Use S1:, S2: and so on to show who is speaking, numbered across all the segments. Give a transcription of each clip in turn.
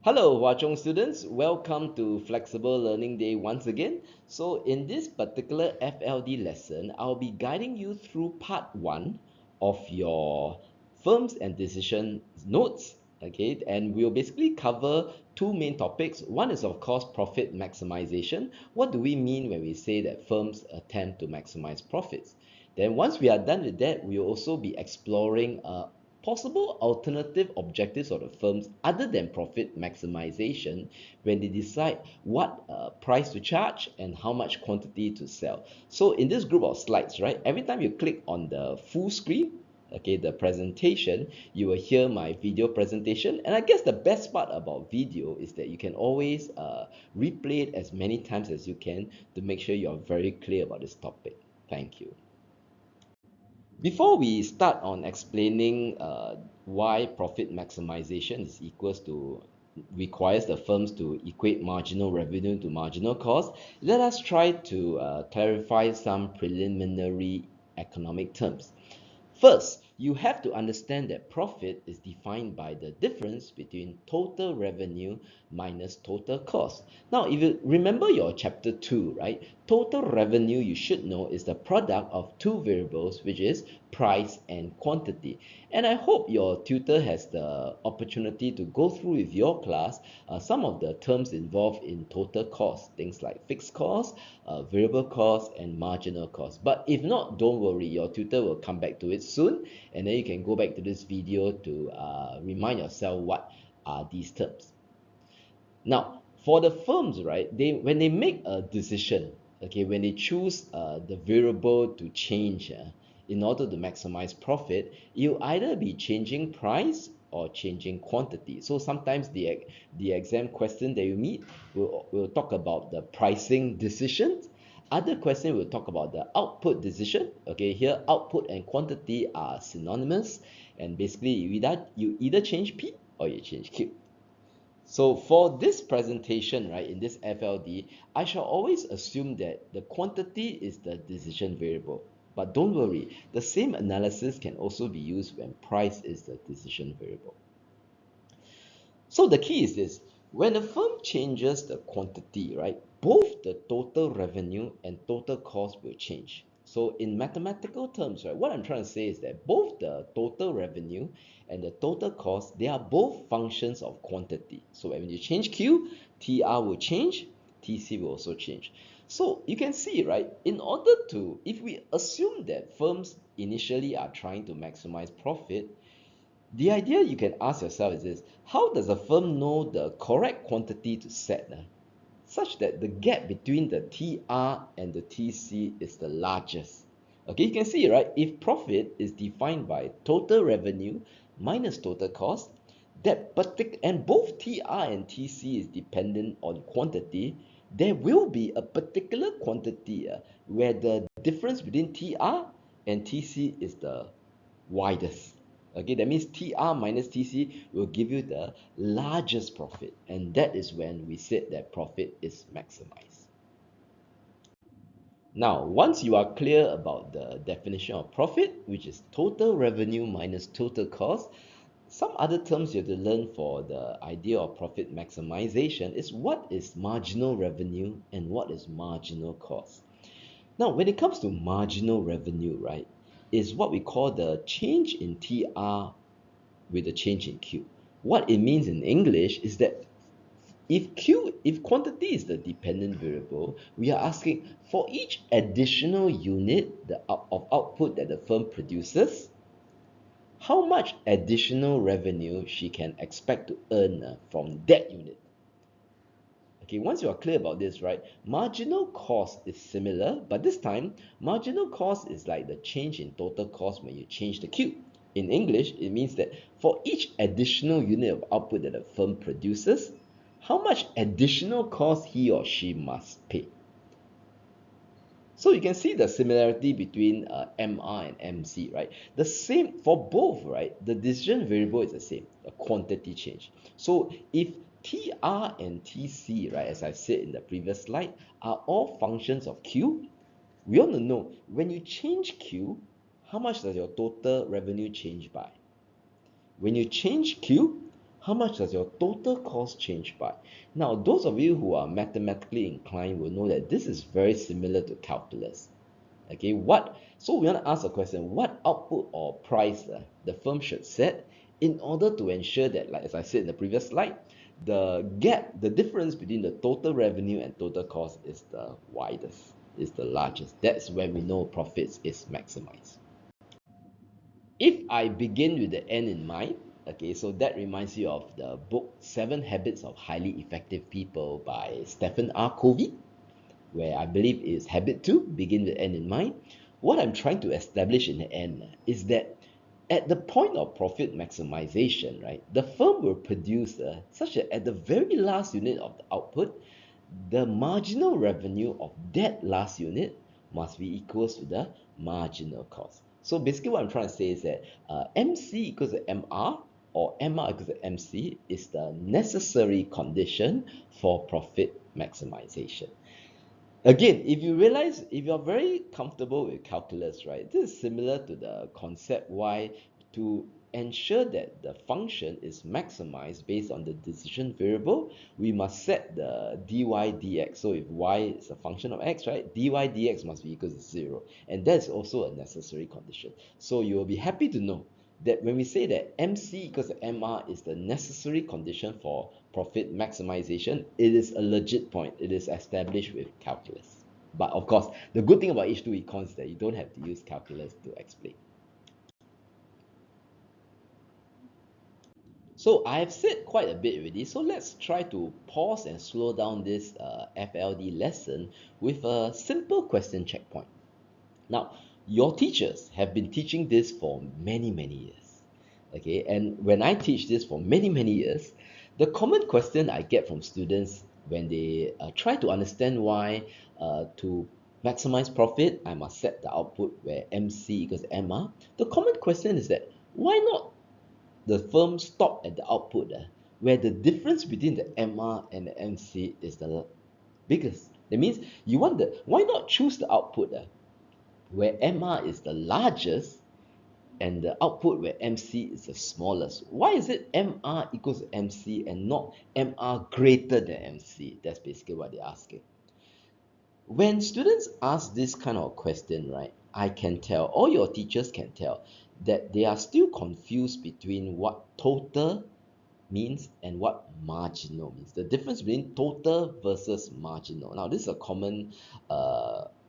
S1: Hello, Hwa Chong students. Welcome to Flexible Learning Day once again. So in this particular FLD lesson, I'll be guiding you through part 1 of your firms and decision notes. Okay, and we'll basically cover two main topics. One is, of course, profit maximization. What do we mean when we say that firms attempt to maximize profits? Then once we are done with that, we'll also be exploring possible alternative objectives of the firms other than profit maximization when they decide what price to charge and how much quantity to sell. So in this group of slides, right, every time you click on the full screen, okay, the presentation, you will hear my video presentation. And I guess the best part about video is that you can always replay it as many times as you can to make sure you're very clear about this topic. Thank you. Before we start on explaining why profit maximization is equals to requires the firms to equate marginal revenue to marginal cost, let us try to clarify some preliminary economic terms. First, you have to understand that profit is defined by the difference between total revenue minus total cost. Now, if you remember your chapter 2, right? Total revenue, you should know, is the product of two variables, which is price and quantity. And I hope your tutor has the opportunity to go through with your class some of the terms involved in total cost, things like fixed cost, variable cost, and marginal cost. But if not, don't worry, your tutor will come back to it soon, and then you can go back to this video to remind yourself what are these terms. Now, for the firms, right, when they make a decision, okay, when they choose the variable to change in order to maximize profit, you either be changing price or changing quantity. So sometimes the exam question that you meet will talk about the pricing decisions. Other question will talk about the output decision. Okay, here output and quantity are synonymous, and basically you either change P or you change Q. So for this presentation, right, in this FLD, I shall always assume that the quantity is the decision variable. But don't worry, the same analysis can also be used when price is the decision variable. So the key is this: when a firm changes the quantity, right, both the total revenue and total cost will change. So in mathematical terms, right, what I'm trying to say is that both the total revenue and the total cost, they are both functions of quantity. So when you change Q, TR will change, TC will also change. So you can see, right, in order to, if we assume that firms initially are trying to maximize profit, the idea you can ask yourself is this: how does a firm know the correct quantity to set such that the gap between the TR and the TC is the largest? Okay, you can see, right? If profit is defined by total revenue minus total cost, and both TR and TC is dependent on quantity, there will be a particular quantity where the difference between TR and TC is the widest. Okay, that means TR minus TC will give you the largest profit, and that is when we said that profit is maximized. Now, once you are clear about the definition of profit, which is total revenue minus total cost, some other terms you have to learn for the idea of profit maximization is what is marginal revenue and what is marginal cost. Now, when it comes to marginal revenue, right, is what we call the change in TR with the change in Q. What it means in English is that if quantity is the dependent variable, we are asking for each additional unit of output that the firm produces, how much additional revenue she can expect to earn from that unit. Okay, once you are clear about this, right, marginal cost is similar, but this time, marginal cost is like the change in total cost when you change the Q. In English, it means that for each additional unit of output that a firm produces, how much additional cost he or she must pay. So you can see the similarity between MR and MC, right? The same for both, right? The decision variable is the same, the quantity change. So if TR and TC, right, as I said in the previous slide, are all functions of Q, we want to know when you change Q, how much does your total revenue change by? When you change Q, how much does your total cost change by? Now, those of you who are mathematically inclined will know that this is very similar to calculus. Okay, so we want to ask a question, what output or price the firm should set in order to ensure that, like as I said in the previous slide, the gap, the difference between the total revenue and total cost is the widest, is the largest. That's when we know profits is maximized. If I begin with the end in mind, okay, so that reminds you of the book 7 Habits of Highly Effective People by Stephen R. Covey, where I believe is habit 2, begin with end in mind. What I'm trying to establish in the end is that at the point of profit maximization, right, the firm will produce such that at the very last unit of the output, the marginal revenue of that last unit must be equals to the marginal cost. So basically what I'm trying to say is that MC equals to MR or MR equals to MC is the necessary condition for profit maximization. Again, if you realize, if you're very comfortable with calculus, right, this is similar to the concept why to ensure that the function is maximized based on the decision variable, we must set the dy dx. So if y is a function of x, right, dy dx must be equal to 0. And that's also a necessary condition. So you will be happy to know that when we say that MC equals to MR is the necessary condition for profit maximization, it is a legit point. It is established with calculus. But of course, the good thing about H2 econs is that you don't have to use calculus to explain. So I have said quite a bit already, so let's try to pause and slow down this FLD lesson with a simple question checkpoint. Now, your teachers have been teaching this for many, many years. Okay, and when I teach this for many, many years, the common question I get from students when they try to understand why to maximize profit, I must set the output where MC equals MR. The common question is that why not the firm stop at the output where the difference between the MR and the MC is the biggest? That means you want why not choose the output where MR is the largest and the output where MC is the smallest? Why is it MR equals to MC and not MR greater than MC? That's basically what they're asking. When students ask this kind of question, right, I can tell, all your teachers can tell, that they are still confused between what total means and what marginal means. The difference between total versus marginal. Now, this is a common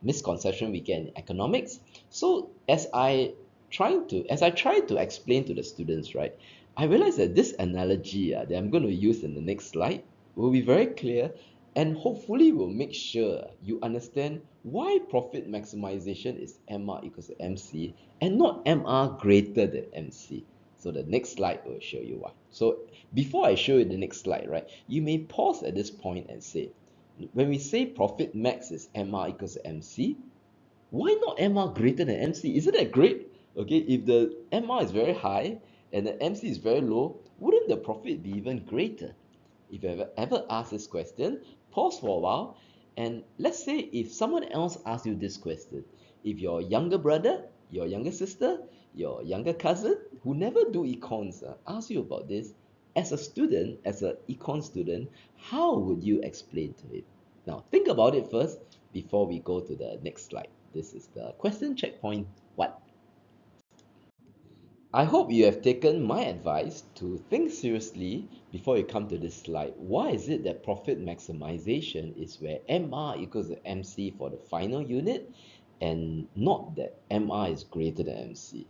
S1: misconception we get in economics. So as I try to explain to the students, right, I realize that this analogy that I'm going to use in the next slide will be very clear and hopefully will make sure you understand why profit maximization is MR equals to MC and not MR greater than MC. So the next slide will show you why. So before I show you the next slide, right, you may pause at this point and say, when we say profit max is MR equals to MC, why not MR greater than MC? Isn't that great? Okay, if the MR is very high and the MC is very low, wouldn't the profit be even greater? If you have ever asked this question, pause for a while and let's say if someone else asks you this question, if your younger brother, your younger sister, your younger cousin who never do econs ask you about this, as a student, as an econ student, how would you explain to it? Now think about it first before we go to the next slide. This is the question checkpoint 1. I hope you have taken my advice to think seriously before you come to this slide. Why is it that profit maximization is where MR equals to MC for the final unit and not that MR is greater than MC?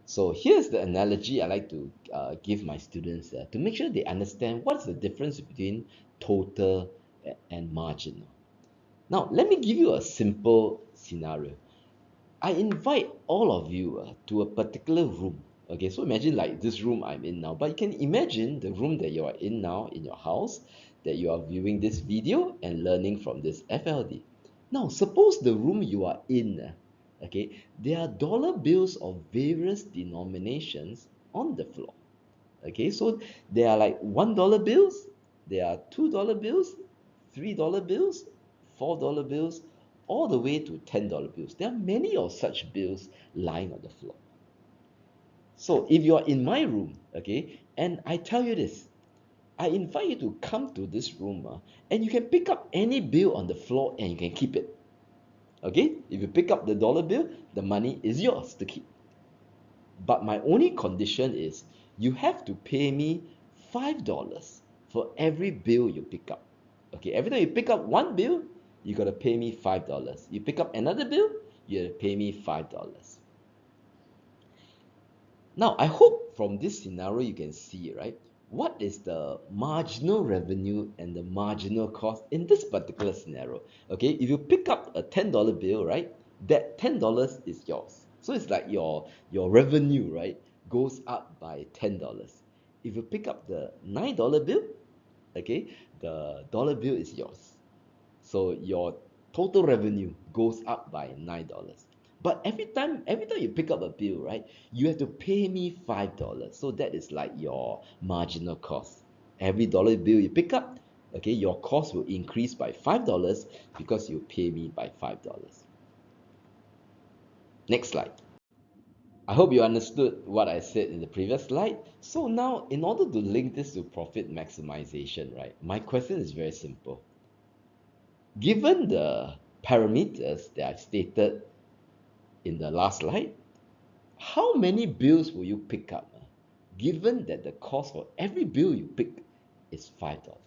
S1: So here's the analogy I like to give my students to make sure they understand what's the difference between total and marginal. Now, let me give you a simple scenario. I invite all of you to a particular room. Okay, so imagine like this room I'm in now, but you can imagine the room that you are in now in your house, that you are viewing this video and learning from this FLD. Now, suppose the room you are in, okay, there are dollar bills of various denominations on the floor. Okay, so there are like $1 bills, there are $2 bills, $3 bills, $4 bills, all the way to $10 bills. There are many of such bills lying on the floor. So if you are in my room, okay, and I tell you this, I invite you to come to this room and you can pick up any bill on the floor and you can keep it. Okay? If you pick up the dollar bill, the money is yours to keep. But my only condition is you have to pay me $5 for every bill you pick up. Okay, every time you pick up one bill, you gotta pay me $5. You pick up another bill, you gotta pay me $5. Now, I hope from this scenario you can see, right, what is the marginal revenue and the marginal cost in this particular scenario. Okay, if you pick up a $10 bill, right, that $10 is yours. So it's like your revenue, right, goes up by $10. If you pick up the $9 bill, okay, the dollar bill is yours. So your total revenue goes up by $9. But every time you pick up a bill, right, you have to pay me $5. So that is like your marginal cost. Every dollar bill you pick up, okay, your cost will increase by $5 because you pay me by $5. Next slide. I hope you understood what I said in the previous slide. So now, in order to link this to profit maximization, right, my question is very simple. Given the parameters that I stated in the last slide, how many bills will you pick up given that the cost for every bill you pick is $5?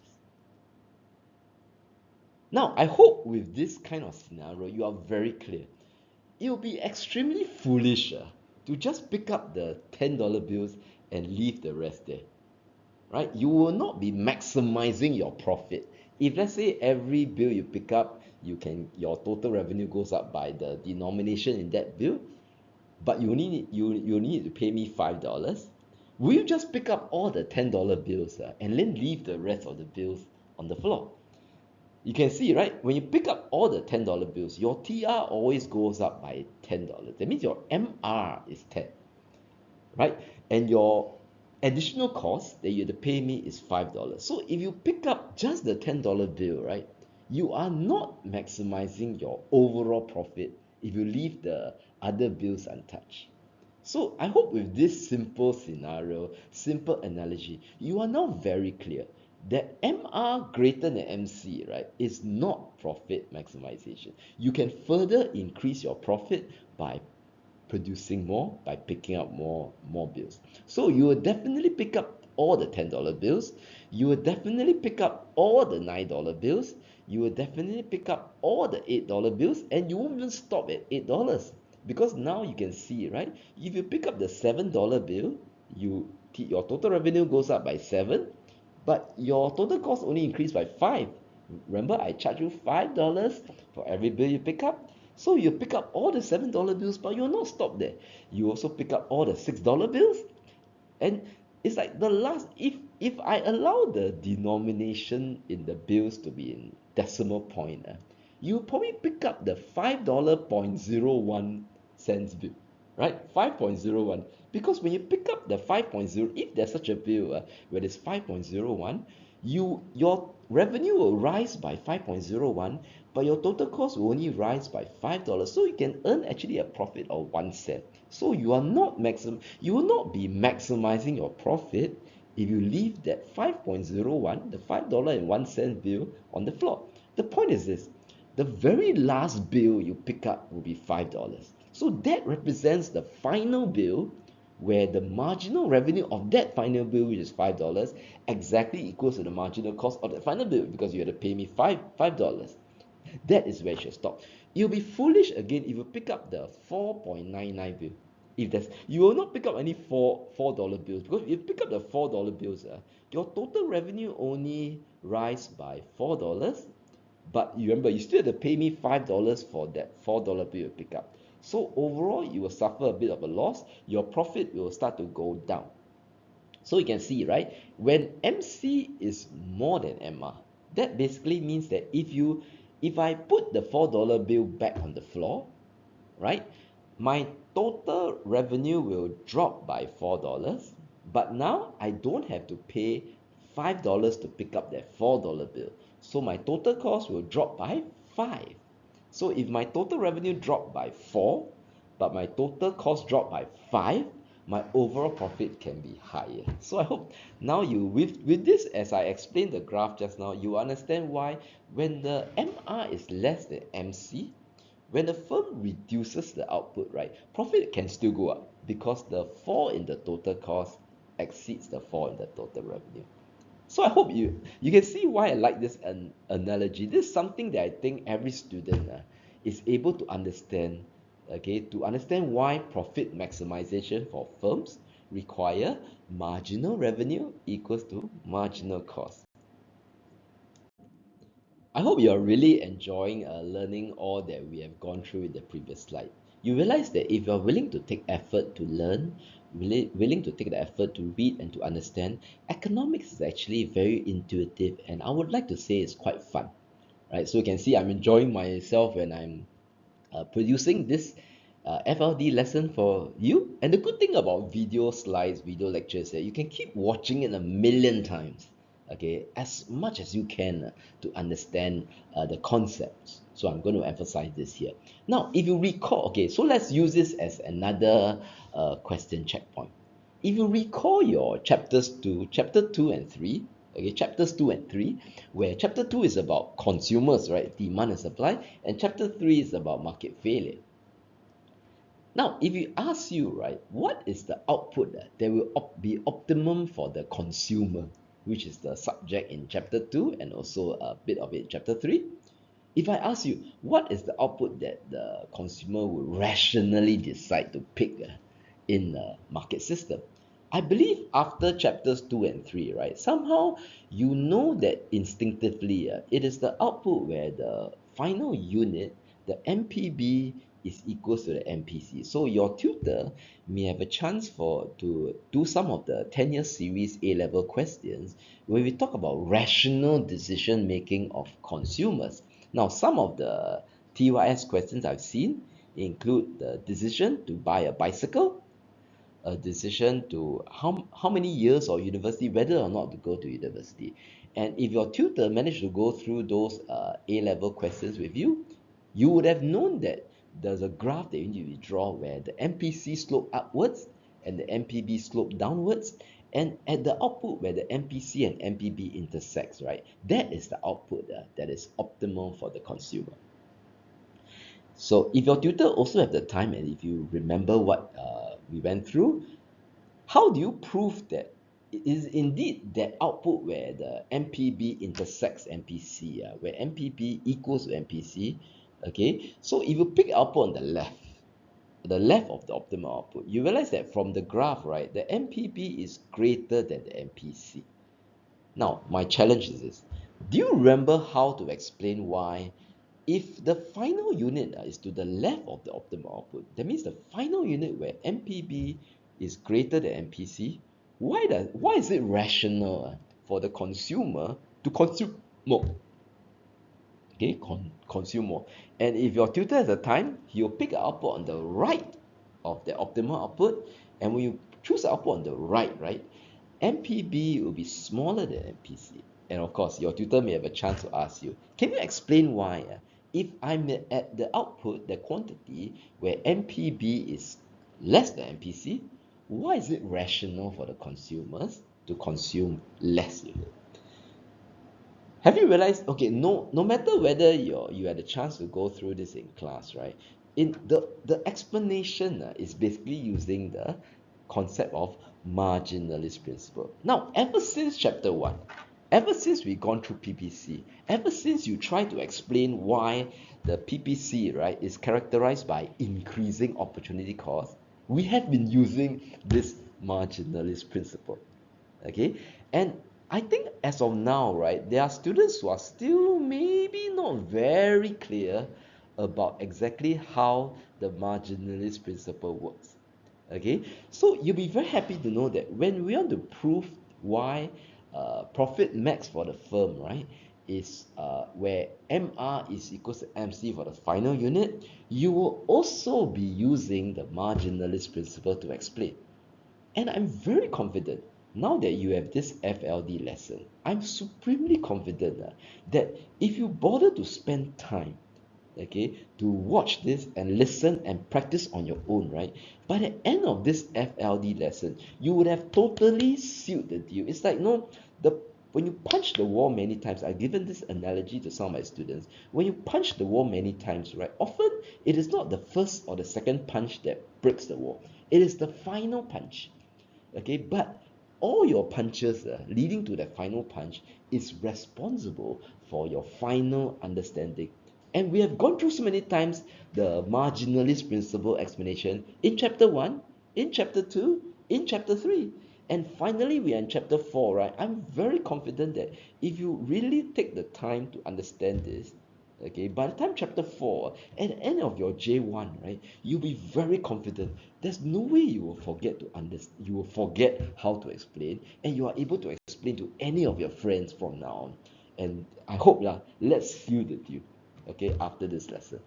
S1: Now, I hope with this kind of scenario, you are very clear. It will be extremely foolish to just pick up the $10 bills and leave the rest there. Right? You will not be maximizing your profit. If let's say every bill you pick up, your total revenue goes up by the denomination in that bill, but you need to pay me $5. Will you just pick up all the $10 bills and then leave the rest of the bills on the floor? You can see, right? When you pick up all the $10 bills, your TR always goes up by $10. That means your MR is 10, right? And your additional cost that you have to pay me is $5. So if you pick up just the $10 bill, right, you are not maximizing your overall profit if you leave the other bills untouched. So I hope with this simple scenario, simple analogy, you are now very clear that MR greater than MC, right, is not profit maximization. You can further increase your profit by producing more, by picking up more bills. So you will definitely pick up all the $10 bills. You will definitely pick up all the $9 bills. You will definitely pick up all the $8 bills, and you won't even stop at $8 because now you can see, right? If you pick up the $7 bill, your total revenue goes up by 7, but your total cost only increased by 5. Remember, I charge you $5 for every bill you pick up. So you pick up all the $7 bills, but you'll not stop there. You also pick up all the $6 bills. And it's like the last, if I allow the denomination in the bills to be in decimal point, you probably pick up the $5.01 bill, right? 5.01. Because when you pick up the 5.0, if there's such a bill where it's 5.01, your revenue will rise by 5.01, but your total cost will only rise by $5. So you can earn actually a profit of 1 cent. So you will not be maximizing your profit if you leave that 5.01, the $5.01 bill on the floor. The point is this: the very last bill you pick up will be $5. So that represents the final bill where the marginal revenue of that final bill, which is $5, exactly equals to the marginal cost of that final bill because you had to pay me $5. That is where you should stop. You'll be foolish again if you pick up the 4.99 bill. You will not pick up any $4 bills, because if you pick up the $4 bills, your total revenue only rise by $4, but you remember you still have to pay me $5 for that $4 bill you pick up. So overall, you will suffer a bit of a loss. Your profit will start to go down. So you can see, right, when MC is more than MR, that basically means that if I put the $4 bill back on the floor, right, my total revenue will drop by $4, but now I don't have to pay $5 to pick up that $4 bill. So my total cost will drop by 5. So if my total revenue dropped by 4, but my total cost dropped by 5, my overall profit can be higher. So I hope now with this, as I explained the graph just now, you understand why when the MR is less than MC, when the firm reduces the output, right, profit can still go up because the fall in the total cost exceeds the fall in the total revenue. So I hope you can see why I like this analogy. This is something that I think every student is able to understand. Okay, to understand why profit maximization for firms require marginal revenue equals to marginal cost. I hope you're really enjoying learning all that we have gone through in the previous slide. You realize that if you're willing to take effort to learn, willing to take the effort to read and to understand, economics is actually very intuitive, and I would like to say it's quite fun, right? So you can see I'm enjoying myself when I'm producing this FLD lesson for you. And the good thing about video slides, video lectures, is that you can keep watching it a million times, okay, as much as you can to understand the concepts. So I'm going to emphasize this here. Now, if you recall, okay, so let's use this as another question checkpoint. If you recall your chapter 2 and 3, okay, chapters 2 and 3, where chapter 2 is about consumers, right, demand and supply, and chapter 3 is about market failure. Now, if you ask you, right, what is the output that will be optimum for the consumer, which is the subject in chapter 2 and also a bit of it in chapter 3? If I ask you, what is the output that the consumer will rationally decide to pick in the market system? I believe after chapters 2 and 3, right, somehow you know that instinctively it is the output where the final unit, the MPB, is equals to the MPC. So your tutor may have a chance to do some of the 10-year series A-level questions where we talk about rational decision making of consumers. Now, some of the TYS questions I've seen include the decision to buy a bicycle, a decision to how many years of university, whether or not to go to university. And if your tutor managed to go through those A-level questions with you, you would have known that there's a graph that you need to draw where the MPC slope upwards and the MPB slope downwards. And at the output where the MPC and MPB intersects, right, that is the output that is optimal for the consumer. So if your tutor also have the time and if you remember what we went through, how do you prove that it is indeed that output where the MPB intersects MPC, where MPB equals to MPC? Okay, so if you pick output on the left of the optimal output, you realize that from the graph, right, the MPB is greater than the MPC. Now, my challenge is this. Do you remember how to explain why if the final unit is to the left of the optimal output, that means the final unit where MPB is greater than MPC, why is it rational for the consumer to consume more? Okay, consume more. And if your tutor has the time, he'll pick an output on the right of the optimal output. And when you choose the output on the right, MPB will be smaller than MPC. And of course, your tutor may have a chance to ask you, can you explain why? If I'm at the output, the quantity where MPB is less than MPC, why is it rational for the consumers to consume less unit? Have you realized, okay, no matter whether you had a chance to go through this in class, right? In the explanation is basically using the concept of marginalist principle. Now, ever since chapter 1, ever since we've gone through PPC, ever since you try to explain why the PPC, right, is characterized by increasing opportunity cost, we have been using this marginalist principle. Okay, and I think as of now, right, there are students who are still maybe not very clear about exactly how the marginalist principle works. Okay, so you'll be very happy to know that when we want to prove why profit max for the firm, right, is where MR is equals to MC for the final unit, you will also be using the marginalist principle to explain. And I'm very confident now that you have this FLD lesson. I'm supremely confident that if you bother to spend time okay, to watch this and listen and practice on your own, right? By the end of this FLD lesson, you would have totally sealed the deal. It's like, no, the when you punch the wall many times, I've given this analogy to some of my students. When you punch the wall many times, right, often it is not the first or the second punch that breaks the wall. It is the final punch. Okay, but all your punches leading to that final punch is responsible for your final understanding. And we have gone through so many times the marginalist principle explanation in chapter 1, in chapter 2, in chapter 3. And finally, we are in chapter 4, right? I'm very confident that if you really take the time to understand this, okay, by the time chapter 4, at the end of your J1, right, you'll be very confident. There's no way you will forget to understand, you will forget how to explain, and you are able to explain to any of your friends from now on. And I hope let's seal the deal, okay, after this lesson.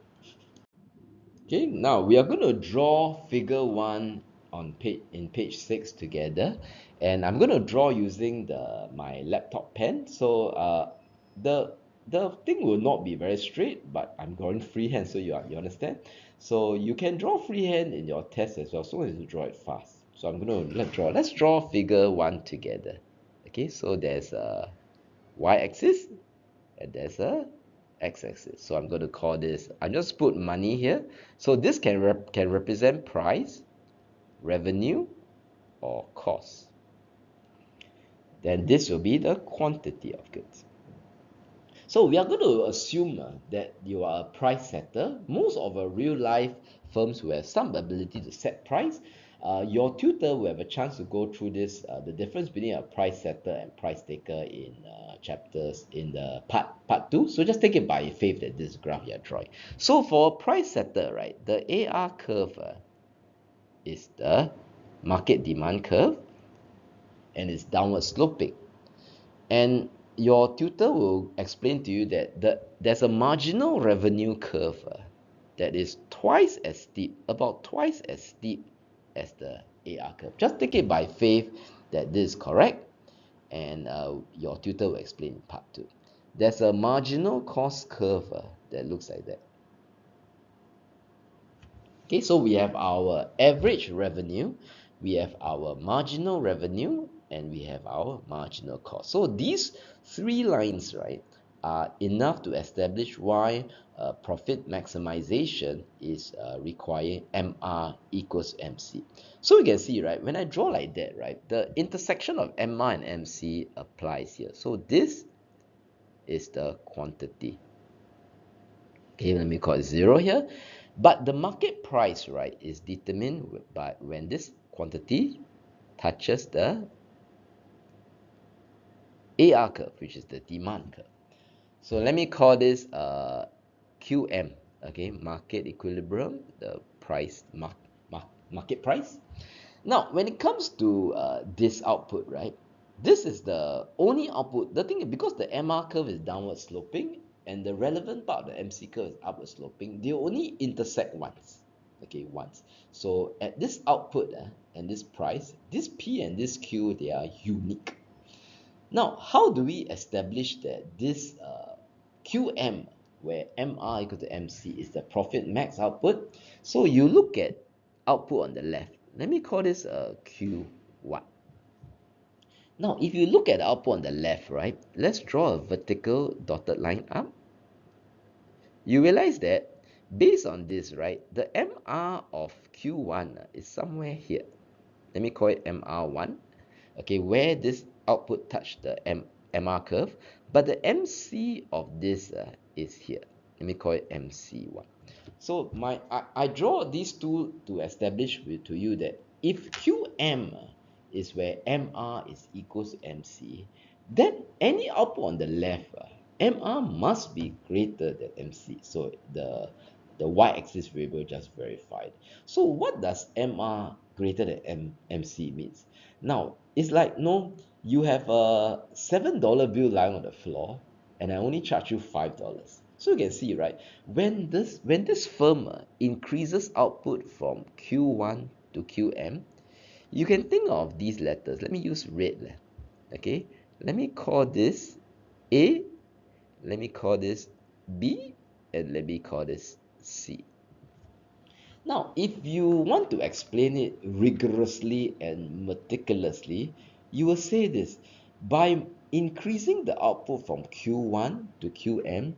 S1: Okay, now we are going to draw figure 1 on page 6 together, and I'm going to draw using my laptop pen. So the the thing will not be very straight, but I'm drawing freehand, so you understand. So you can draw freehand in your test as well, so as you draw it fast. So I'm going to let's draw figure 1 together. Okay, so there's a y-axis and there's a x-axis. So I'm going to call this, I just put money here. So this can represent price, revenue, or cost. Then this will be the quantity of goods. So we are going to assume that you are a price setter. Most of our real life firms will have some ability to set price. Your tutor will have a chance to go through this, the difference between a price setter and price taker in chapters in the part 2. So just take it by faith that this graph you are drawing. So for price setter, right, the AR curve is the market demand curve and it's downward sloping. And your tutor will explain to you that there's a marginal revenue curve that is twice as steep, about twice as steep as the AR curve. Just take it by faith that this is correct, and your tutor will explain in part 2. There's a marginal cost curve that looks like that. Okay, so we have our average revenue, we have our marginal revenue, and we have our marginal cost. So these three lines, right, are enough to establish why profit maximization is requiring MR equals MC. So you can see, right, when I draw like that, right, the intersection of MR and MC applies here. So this is the quantity. Okay, let me call it 0 here. But the market price, right, is determined by when this quantity touches the AR curve, which is the demand curve. So let me call this QM, okay, market equilibrium, the price, market price. Now, when it comes to this output, right, this is the only output. The thing is, because the MR curve is downward sloping and the relevant part of the MC curve is upward sloping, they only intersect once. Okay, once. So at this output and this price, this P and this Q, they are unique. Now, how do we establish that this QM, where MR equal to MC, is the profit max output? So you look at output on the left. Let me call this Q1. Now, if you look at the output on the left, right, let's draw a vertical dotted line up. You realize that based on this, right, the MR of Q1 is somewhere here. Let me call it MR1. Okay, where this output touched the MR curve, but the MC of this is here. Let me call it MC1. So I draw these two to establish to you that if QM is where MR is equals to MC, then any output on the left, MR must be greater than MC. So the y-axis variable just verified. So what does MR greater than MC means? Now, it's like, no, you have a $7 bill lying on the floor and I only charge you $5. So you can see, right, when this firm increases output from Q1 to QM, you can think of these letters. Let me use red. Okay, let me call this A, let me call this B, and let me call this C. Now, if you want to explain it rigorously and meticulously, you will say this: by increasing the output from Q1 to Qm,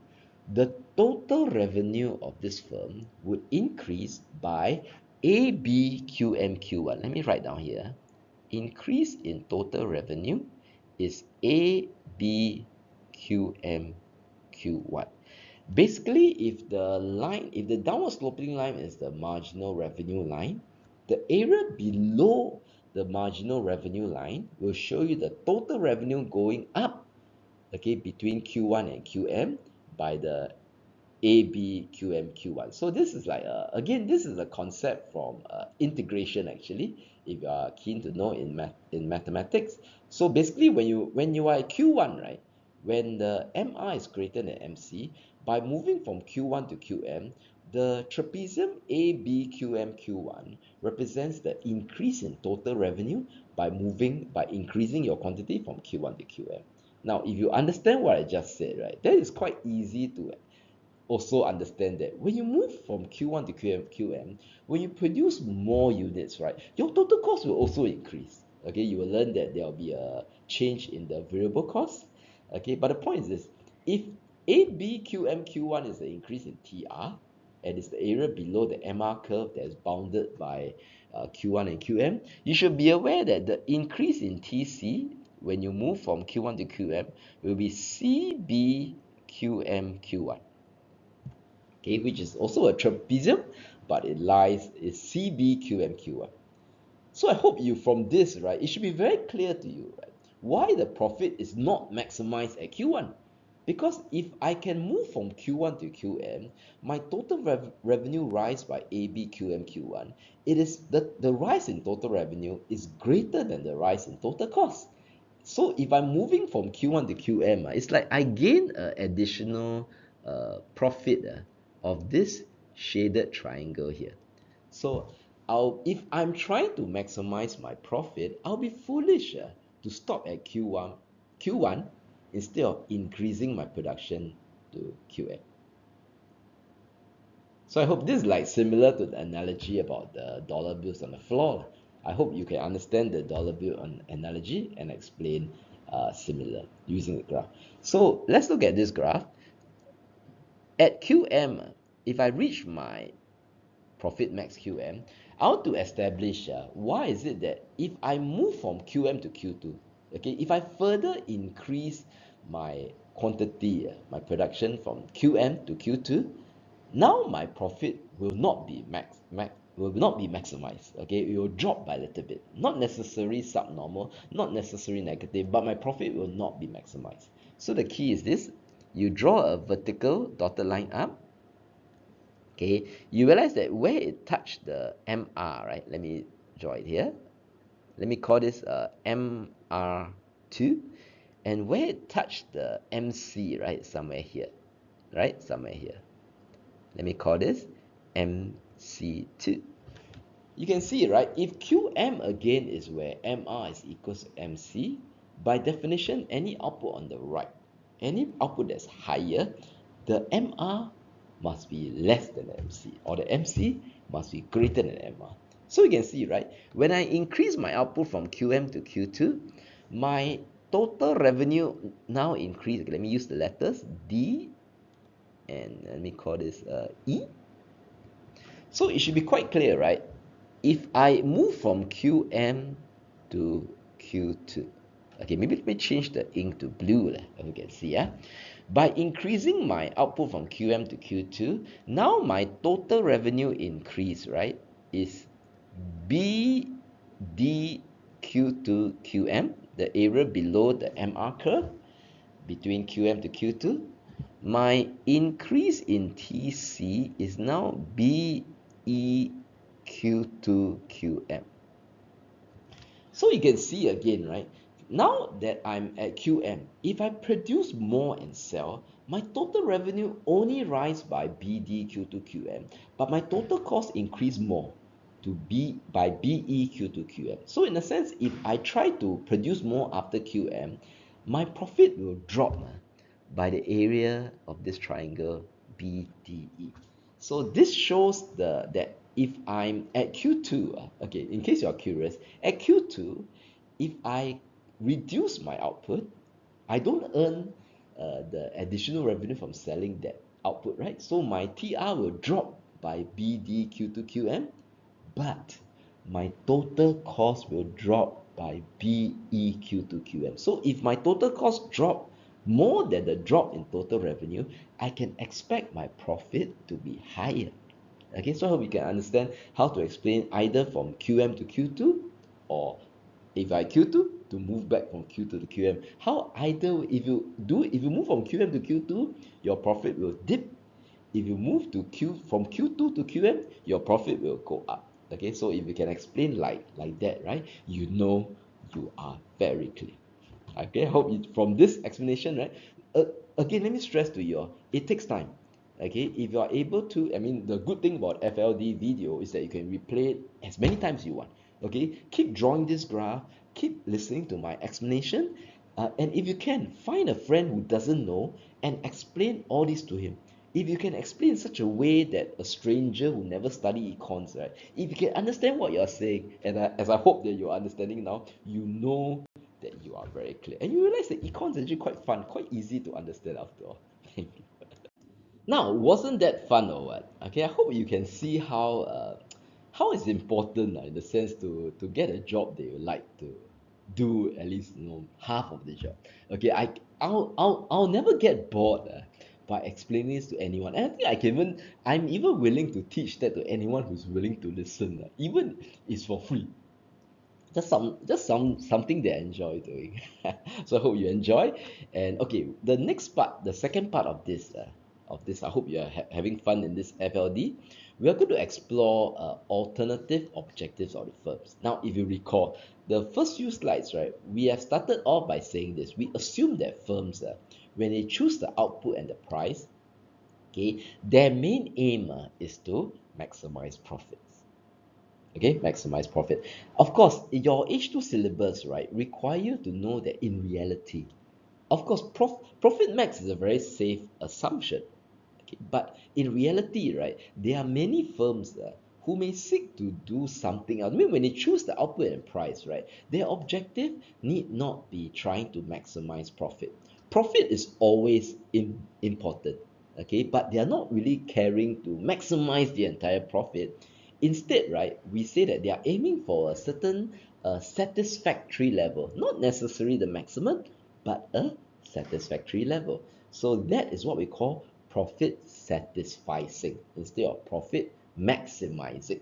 S1: the total revenue of this firm would increase by ABQMQ1. Let me write down here. Increase in total revenue is ABQMQ1. Basically, if the downward sloping line is the marginal revenue line, the area below the marginal revenue line will show you the total revenue going up, okay, between Q1 and Qm by the ABQMQ1. So this is like again, this is a concept from integration actually, if you are keen to know in mathematics. So basically, when you are at Q1, right, when the MR is greater than MC, by moving from Q1 to Qm, the trapezium ABQMQ1 represents the increase in total revenue by increasing your quantity from Q1 to Qm. Now, if you understand what I just said, right, that is quite easy to also understand that when you move from Q1 to QM, when you produce more units, right, your total cost will also increase. Okay, you will learn that there will be a change in the variable cost. Okay, but the point is this: if ABQMQ1 is the increase in TR, and it's the area below the MR curve that is bounded by Q1 and QM, you should be aware that the increase in TC when you move from Q1 to QM will be CBQMQ1. Okay, which is also a trapezium, but it is CBQMQ1. So I hope you, from this, right, it should be very clear to you, right, why the profit is not maximized at Q1. Because if I can move from Q1 to Qm, my total revenue rise by ABQMQ1, it is the rise in total revenue is greater than the rise in total cost. So if I'm moving from Q1 to Qm, it's like I gain an additional profit of this shaded triangle here. So if I'm trying to maximize my profit, I'll be foolish to stop at Q1 instead of increasing my production to Qm. So I hope this is like similar to the analogy about the dollar bills on the floor. I hope you can understand the dollar bill analogy and explain similar using the graph. So let's look at this graph. At Qm, if I reach my profit max Qm, I want to establish why is it that if I move from Qm to Q2, okay, if I further increase my quantity, my production from Qm to Q2, now my profit will not be maximized. Okay, it will drop by a little bit, not necessarily subnormal, not necessarily negative, but my profit will not be maximized. So the key is this: you draw a vertical dotted line up. Okay, you realize that where it touched the MR, right? Let me draw it here. Let me call this MR2, and where it touched the MC, right? Somewhere here, right? Somewhere here. Let me call this MC2. You can see, right? If QM again is where MR is equals to MC, by definition, any output on the right, any output that's higher, the MR must be less than the MC, or the MC must be greater than MR. So you can see, right? When I increase my output from QM to Q2, my total revenue now increase. Let me use the letters D, and let me call this E. So it should be quite clear, right? If I move from Qm to Q2, okay, maybe let me change the ink to blue, as you can see. By increasing my output from Qm to Q2, now my total revenue increase, right, is BDQ2QM, the area below the MR curve between Qm to Q2. My increase in TC is now BEQ2QM. So you can see again, right? Now that I'm at Qm, if I produce more and sell, my total revenue only rise by BDQ2QM, but my total cost increase more to by BEQ2QM. So in a sense, if I try to produce more after Qm, my profit will drop by the area of this triangle BDE. So this shows that if I'm at Q2, okay, in case you're curious, at Q2, if I reduce my output, I don't earn the additional revenue from selling that output, right? So my TR will drop by BDQ to QM, but my total cost will drop by BEQ to QM. So if my total cost drop more than the drop in total revenue, I can expect my profit to be higher. Okay, so I hope you can understand how to explain either from QM to Q2, or if I Q2 to move back from Q2 to QM. How either if you move from QM to Q2, your profit will dip. If you move to from Q2 to QM, your profit will go up. Okay, so if you can explain like that, right, you know you are very clear. Okay, I hope from this explanation, right, again, let me stress to you, it takes time. Okay, if you are able to, I mean, the good thing about FLD video is that you can replay it as many times you want. Okay, keep drawing this graph, keep listening to my explanation, and if you can, find a friend who doesn't know and explain all this to him. If you can explain in such a way that a stranger who never studied econs, right, if you can understand what you're saying, and as I hope that you're understanding now, you know that you are very clear. And you realize that econs is actually quite fun, quite easy to understand after all. Now, wasn't that fun or what? Okay, I hope you can see how it's important in the sense to get a job that you like to do at least half of the job. Okay, I'll never get bored by explaining this to anyone. And I think I'm even willing to teach that to anyone who's willing to listen. Even it's for free. Something that I enjoy doing. So I hope you enjoy. And okay, the second part of this, I hope you are having fun in this FLD. We are going to explore alternative objectives of the firms. Now, if you recall, the first few slides, right, we have started off by saying this. We assume that firms, when they choose the output and the price, okay, their main aim is to maximize profits. Okay, maximize profit. Of course, your H2 syllabus, right, require you to know that in reality, of course, profit max is a very safe assumption. Okay, but in reality, right, there are many firms who may seek to do something else. I mean, when they choose the output and price, right, their objective need not be trying to maximize profit. Profit is always important, okay, but they are not really caring to maximize the entire profit. Instead, right, we say that they are aiming for a certain satisfactory level, not necessarily the maximum, but a satisfactory level. So that is what we call profit satisficing instead of profit maximizing.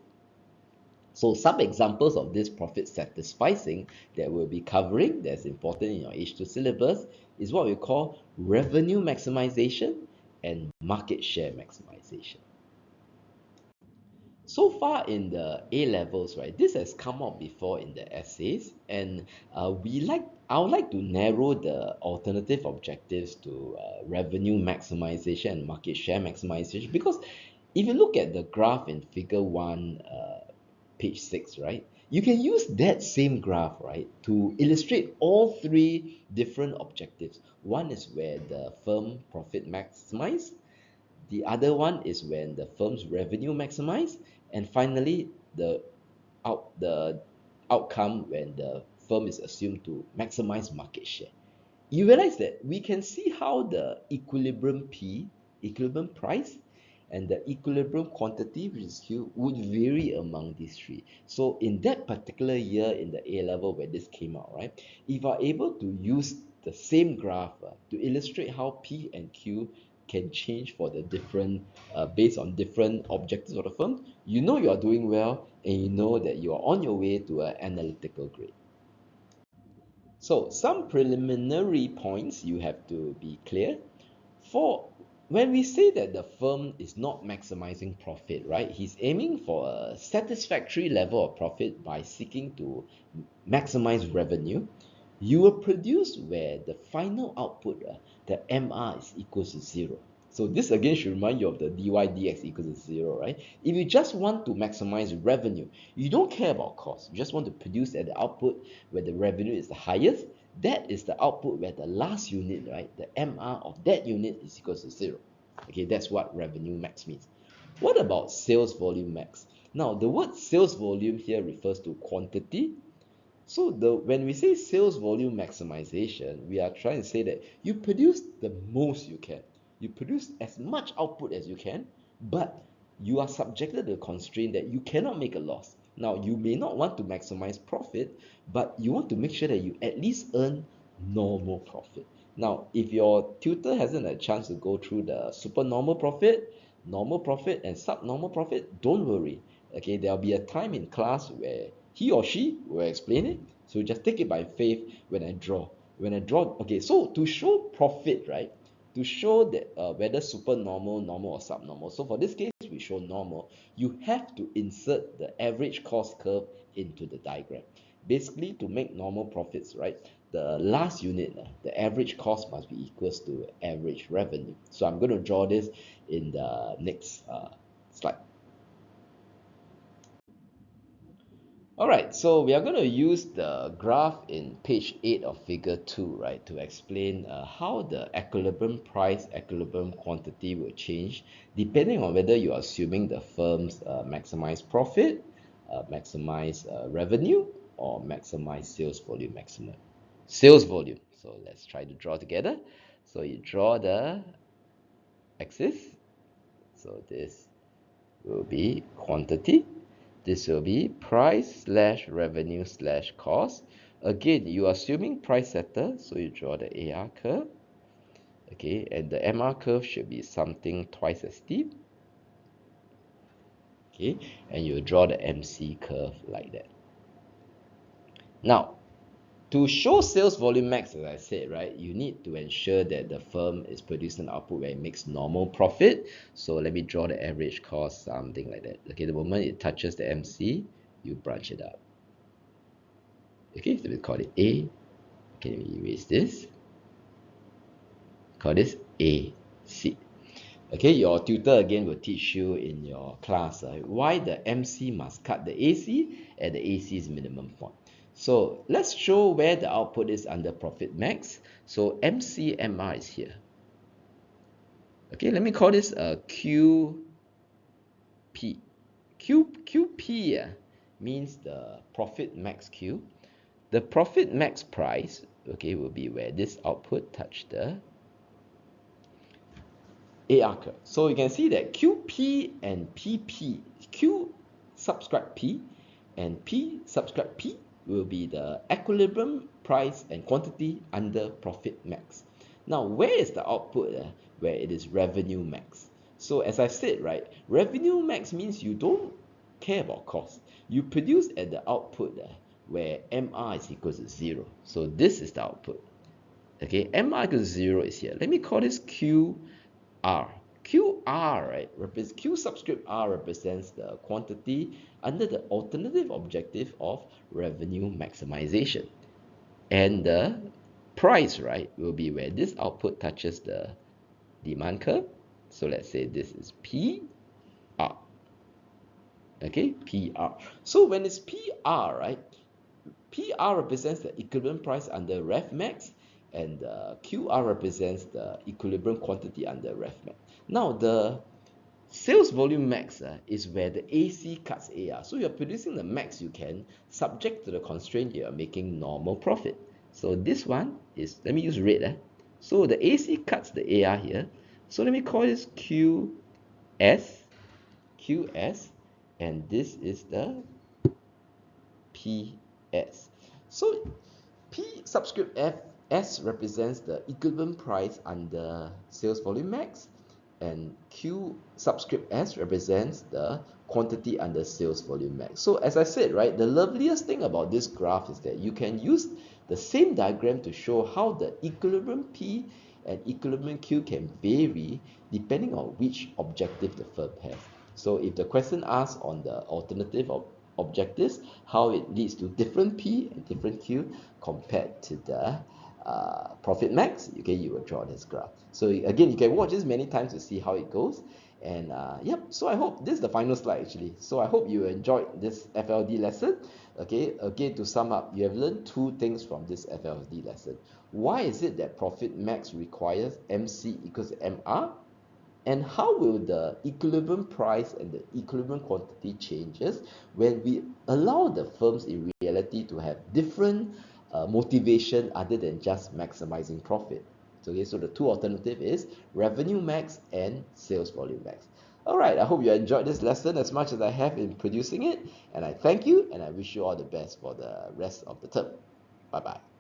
S1: So some examples of this profit satisficing that we'll be covering that's important in your H2 syllabus is what we call revenue maximization and market share maximization. So far in the A levels, right, this has come up before in the essays, and I would like to narrow the alternative objectives to revenue maximization and market share maximization, because if you look at the graph in figure 1, page 6, right, you can use that same graph, right, to illustrate all three different objectives. One is where the firm profit maximize, the other one is when the firm's revenue maximize, and finally the outcome when the firm is assumed to maximize market share. You realize that we can see how the equilibrium P, equilibrium price, and the equilibrium quantity, which is Q, would vary among these three. So in that particular year in the A level where this came out, right, if you are able to use the same graph to illustrate how P and Q can change for the different based on different objectives of the firm, you know you are doing well, and you know that you are on your way to an analytical grade. So some preliminary points you have to be clear. For when we say that the firm is not maximizing profit, right? He's aiming for a satisfactory level of profit by seeking to maximize revenue. You will produce where the final output, the MR is equals to 0. So this again should remind you of the dy dx equals to 0, right? If you just want to maximize revenue, you don't care about cost. You just want to produce at the output where the revenue is the highest. That is the output where the last unit, right, the MR of that unit is equals to 0. Okay, that's what revenue max means. What about sales volume max? Now, the word sales volume here refers to quantity. So when we say sales volume maximization, we are trying to say that you produce the most you can. You produce as much output as you can, but you are subjected to the constraint that you cannot make a loss. Now, you may not want to maximize profit, but you want to make sure that you at least earn normal profit. Now, if your tutor hasn't had a chance to go through the super normal profit, and subnormal profit, don't worry. Okay, there'll be a time in class where he or she will explain it. So just take it by faith when I draw. Okay, so to show profit, right? To show that whether super normal, normal, or subnormal. So for this case, we show normal. You have to insert the average cost curve into the diagram. Basically, to make normal profits, right? The last unit, the average cost must be equals to average revenue. So I'm going to draw this in the next slide. All right, so we are going to use the graph in page 8 of figure 2, right, to explain how the equilibrium price, equilibrium quantity will change depending on whether you are assuming the firm's maximize profit, maximize revenue, or maximize sales volume maximum. Sales volume. So let's try to draw together. So you draw the axis. So this will be quantity. This will be price slash revenue slash cost. Again, you are assuming price setter, so you draw the AR curve. Okay, and the MR curve should be something twice as steep. Okay, and you draw the MC curve like that. Now, to show sales volume max, as I said, right, you need to ensure that the firm is producing an output where it makes normal profit. So let me draw the average cost, something like that. Okay, the moment it touches the MC, you branch it out. Okay, so we call it A. Okay, let me erase this. Call this AC. Okay, your tutor again will teach you in your class why the MC must cut the AC at the AC's minimum point. So let's show where the output is under profit max. So MCMR is here. Okay, let me call this a QP. QP means the profit max Q. The profit max price, okay, will be where this output touch the AR curve. So you can see that QP and PP, Q subscript P and P subscript P will be the equilibrium price and quantity under profit max. Now, where is the output where it is revenue max? So as I said, right, revenue max means you don't care about cost. You produce at the output where MR is equal to 0. So this is the output. Okay, MR equals 0 is here. Let me call this QR. QR, right, Q subscript R represents the quantity under the alternative objective of revenue maximization. And the price, right, will be where this output touches the demand curve. So let's say this is PR. Okay, PR. So when it's PR, right, PR represents the equivalent price under ref max, and QR represents the equilibrium quantity under ref max. Now, the sales volume max is where the AC cuts AR. So you're producing the max you can, subject to the constraint you are making normal profit. So this one is, let me use red. So the AC cuts the AR here. So let me call this QS, and this is the PS. So P subscript F S represents the equivalent price under sales volume max, and Q subscript S represents the quantity under sales volume max. So as I said, right, the loveliest thing about this graph is that you can use the same diagram to show how the equilibrium P and equilibrium Q can vary depending on which objective the firm has. So if the question asks on the alternative of objectives, how it leads to different P and different Q compared to the profit max, okay, you will draw this graph. So again, you can watch this many times to see how it goes. And yep, so I hope this is the final slide actually. So I hope you enjoyed this FLD lesson. Okay, again, to sum up, you have learned two things from this FLD lesson. Why is it that profit max requires MC equals to MR? And how will the equilibrium price and the equilibrium quantity changes when we allow the firms in reality to have different motivation other than just maximizing profit? Okay, so the two alternative is revenue max and sales volume max. All right, I hope you enjoyed this lesson as much as I have in producing it, and I thank you and I wish you all the best for the rest of the term. Bye bye.